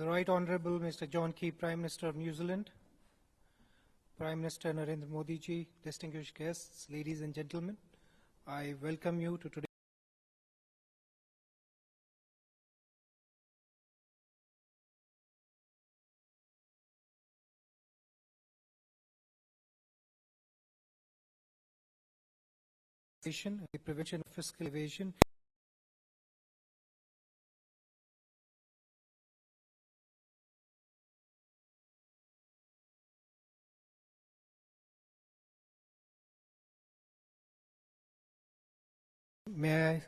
The Right Honourable Mr. John Key, Prime Minister of New Zealand, Prime Minister Narendra Modi ji, distinguished guests, ladies and gentlemen, I welcome you to today's session, the prevention of fiscal evasion. May I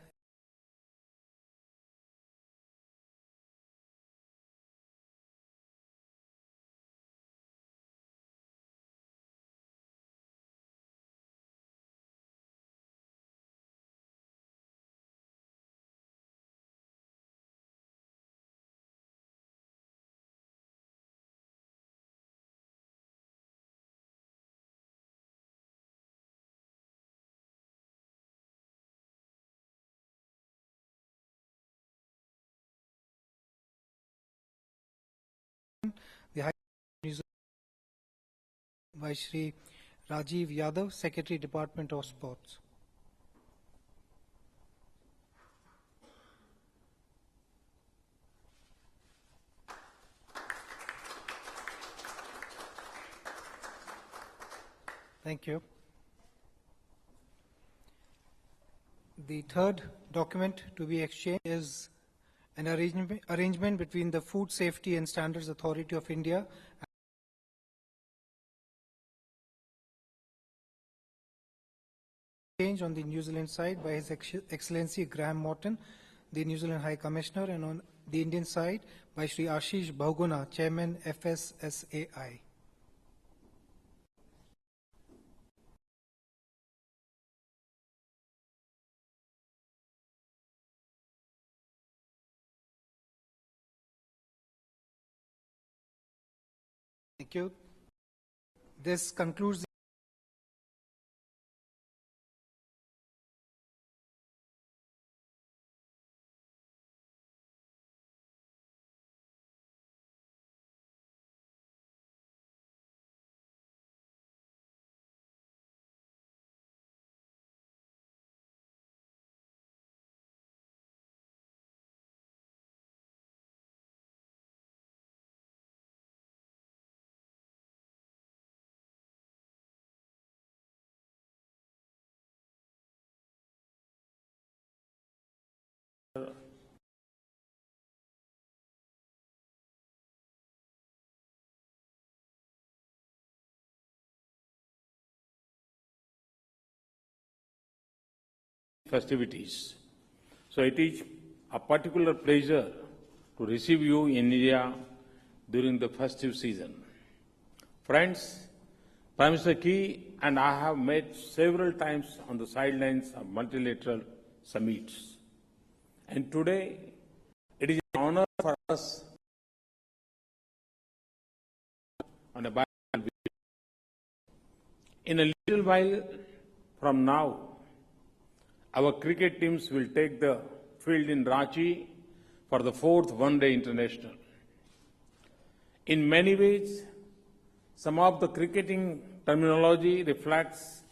the High News by Shri Rajiv Yadav, Secretary, Department of Sports. Thank you. The third document to be exchanged is an arrangement between the Food Safety and Standards Authority of India on the New Zealand side by His Excellency Graham Morton, the New Zealand High Commissioner, and on the Indian side by Shri Ashish Bahuguna, Chairman FSSAI. Thank you. This concludes the festivities. So it is a particular pleasure to receive you in India during the festive season. Friends, Prime Minister Key and I have met several times on the sidelines of multilateral summits. And today, it is an honor for us on a bilateral visit. In a little while from now, our cricket teams will take the field in Ranchi for the 4th One-Day International. In many ways, some of the cricketing terminology reflects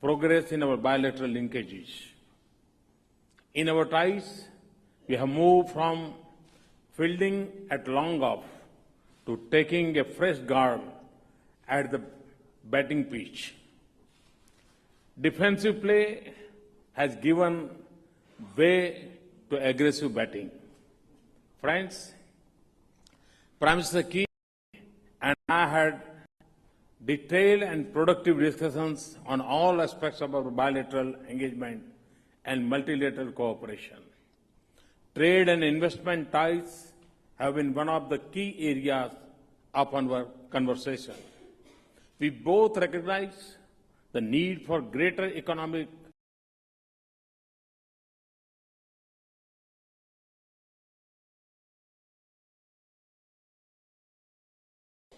progress in our bilateral linkages. In our ties, we have moved from fielding at long off to taking a fresh guard at the batting pitch. Defensive play has given way to aggressive batting. Friends, Prime Minister Key and I had detailed and productive discussions on all aspects of our bilateral engagement and multilateral cooperation. Trade and investment ties have been one of the key areas of our conversation. We both recognize the need for greater economic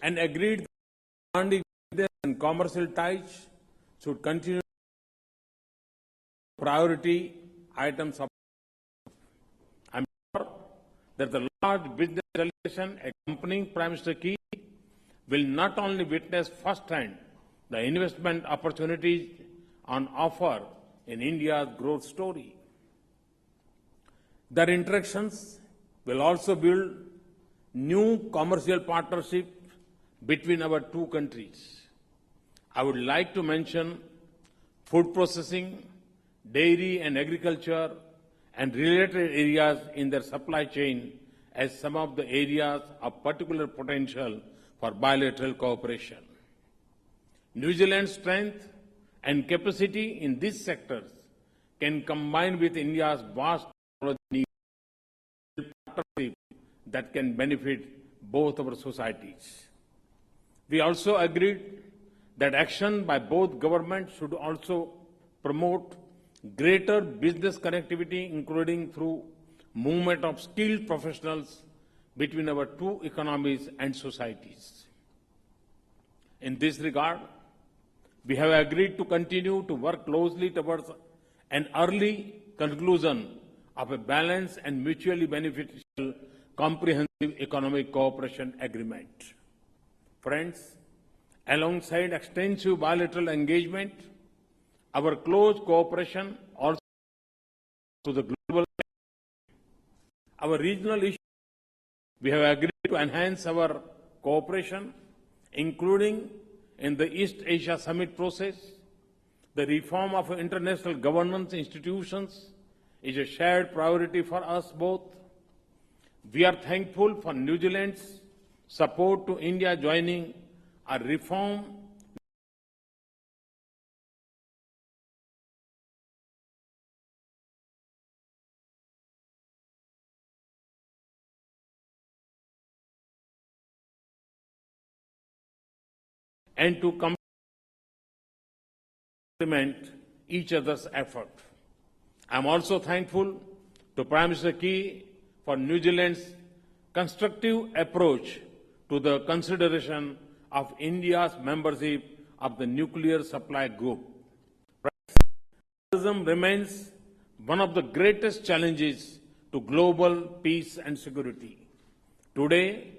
and agreed that expanding business and commercial ties should continue priority items of. I'm sure that the large business delegation accompanying Prime Minister Key will not only witness firsthand the investment opportunities on offer in India's growth story, their interactions will also build new commercial partnerships between our two countries. I would like to mention food processing, dairy and agriculture, and related areas in their supply chain as some of the areas of particular potential for bilateral cooperation. New Zealand's strength and capacity in these sectors can combine with India's vast technology partnership that can benefit both our societies. We also agreed that action by both governments should also promote greater business connectivity, including through movement of skilled professionals between our two economies and societies. In this regard, we have agreed to continue to work closely towards an early conclusion of a balanced and mutually beneficial comprehensive economic cooperation agreement. Friends, alongside extensive bilateral engagement, our close cooperation also to the global. Our regional issues, we have agreed to enhance our cooperation, including in the East Asia Summit process. The reform of international governance institutions is a shared priority for us both. We are thankful for New Zealand's support to India joining a reform and to complement each other's effort. I am also thankful to Prime Minister Key for New Zealand's constructive approach to the consideration of India's membership of the Nuclear Supply Group. Terrorism remains one of the greatest challenges to global peace and security. Today,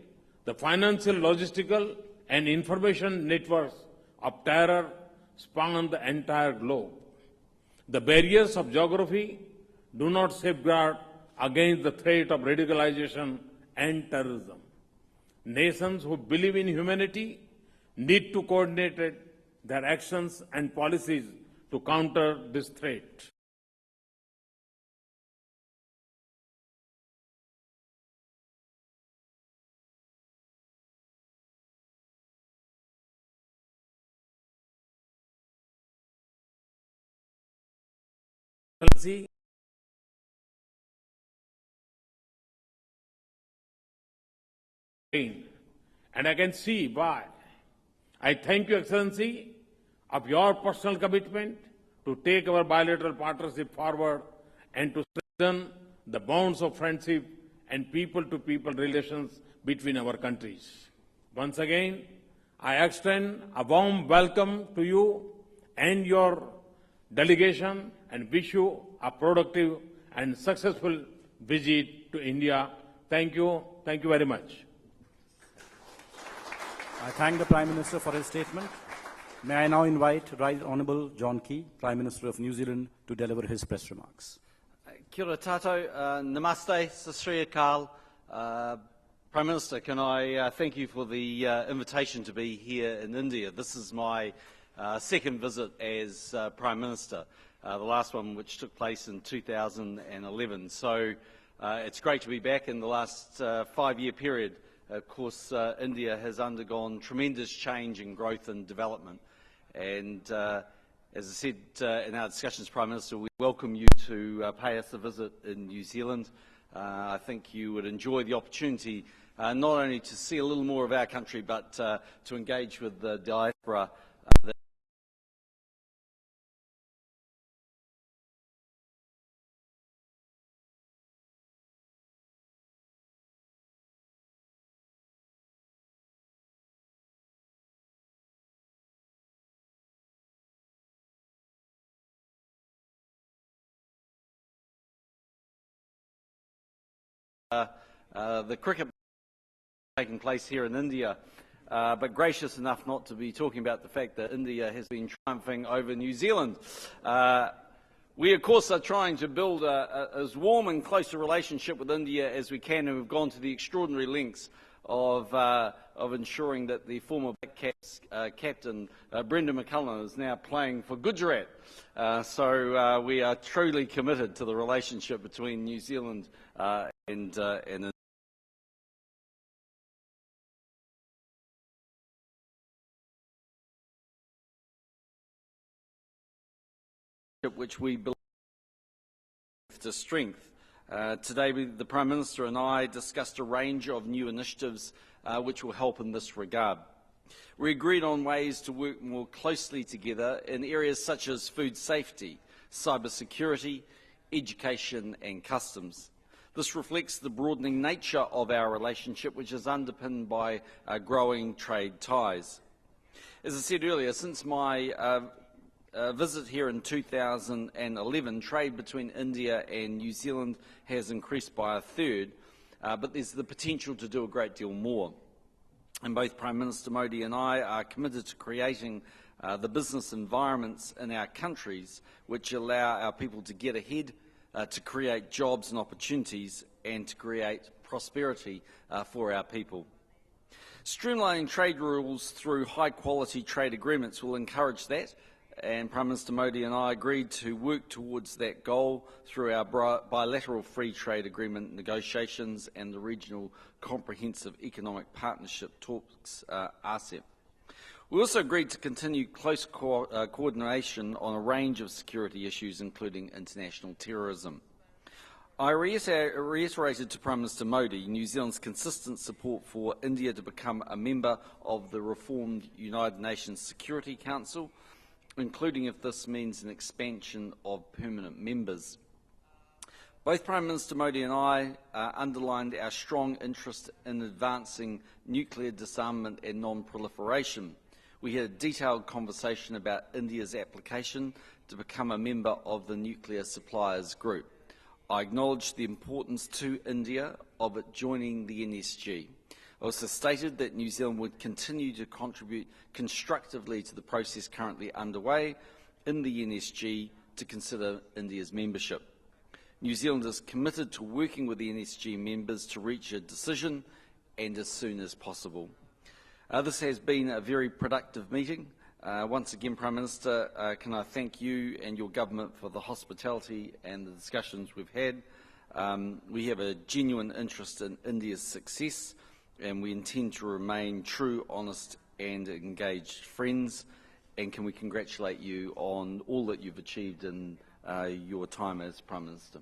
the financial, logistical, and information networks of terror span the entire globe. The barriers of geography do not safeguard against the threat of radicalization and terrorism. Nations who believe in humanity need to coordinate their actions and policies to counter this threat. And I can see why. I thank you, Excellency, of your personal commitment to take our bilateral partnership forward and to strengthen the bonds of friendship and people-to-people relations between our countries. Once again, I extend a warm welcome to you and your delegation and wish you a productive and successful visit to India. Thank you. Thank you very much. I thank the Prime Minister for his statement. May I now invite Right Honourable John Key, Prime Minister of New Zealand, to deliver his press remarks. Kia ora tātou, namaste, Sri Akal. Prime Minister, can I thank you for the invitation to be here in India. This is my second visit as Prime Minister, the last one which took place in 2011. So it's great to be back in the last 5-year period. Of course, India has undergone tremendous change in growth and development. And as I said in our discussions, Prime Minister, we welcome you to pay us a visit in New Zealand. I think you would enjoy the opportunity not only to see a little more of our country, but to engage with the diaspora. The cricket taking place here in India, but gracious enough not to be talking about the fact that India has been triumphing over New Zealand. We, of course, are trying to build as warm and close a relationship with India as we can, and we've gone to the extraordinary lengths of ensuring that the former Black Caps captain, Brendan McCullum, is now playing for Gujarat. So we are truly committed to the relationship between New Zealand and India. Which we believe to strength. Today, the Prime Minister and I discussed a range of new initiatives which will help in this regard. We agreed on ways to work more closely together in areas such as food safety, cyber security, education and customs. This reflects the broadening nature of our relationship, which is underpinned by growing trade ties. As I said earlier, since my visit here in 2011, trade between India and New Zealand has increased by a third, but there's the potential to do a great deal more. And both Prime Minister Modi and I are committed to creating the business environments in our countries which allow our people to get ahead, to create jobs and opportunities, and to create prosperity for our people. Streamlining trade rules through high-quality trade agreements will encourage that, and Prime Minister Modi and I agreed to work towards that goal through our bilateral free trade agreement negotiations and the Regional Comprehensive Economic Partnership talks, RCEP. We also agreed to continue close coordination on a range of security issues, including international terrorism. I reiterated to Prime Minister Modi New Zealand's consistent support for India to become a member of the reformed United Nations Security Council, including if this means an expansion of permanent members. Both Prime Minister Modi and I underlined our strong interest in advancing nuclear disarmament and non-proliferation. We had a detailed conversation about India's application to become a member of the Nuclear Suppliers Group. I acknowledged the importance to India of it joining the NSG. I also stated that New Zealand would continue to contribute constructively to the process currently underway in the NSG to consider India's membership. New Zealand is committed to working with the NSG members to reach a decision, and as soon as possible. This has been a very productive meeting. Once again, Prime Minister, can I thank you and your government for the hospitality and the discussions we've had. We have a genuine interest in India's success, and we intend to remain true, honest and engaged friends. And can we congratulate you on all that you've achieved in your time as Prime Minister.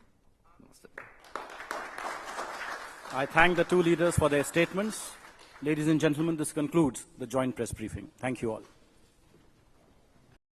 I thank the two leaders for their statements. Ladies and gentlemen, this concludes the joint press briefing. Thank you all.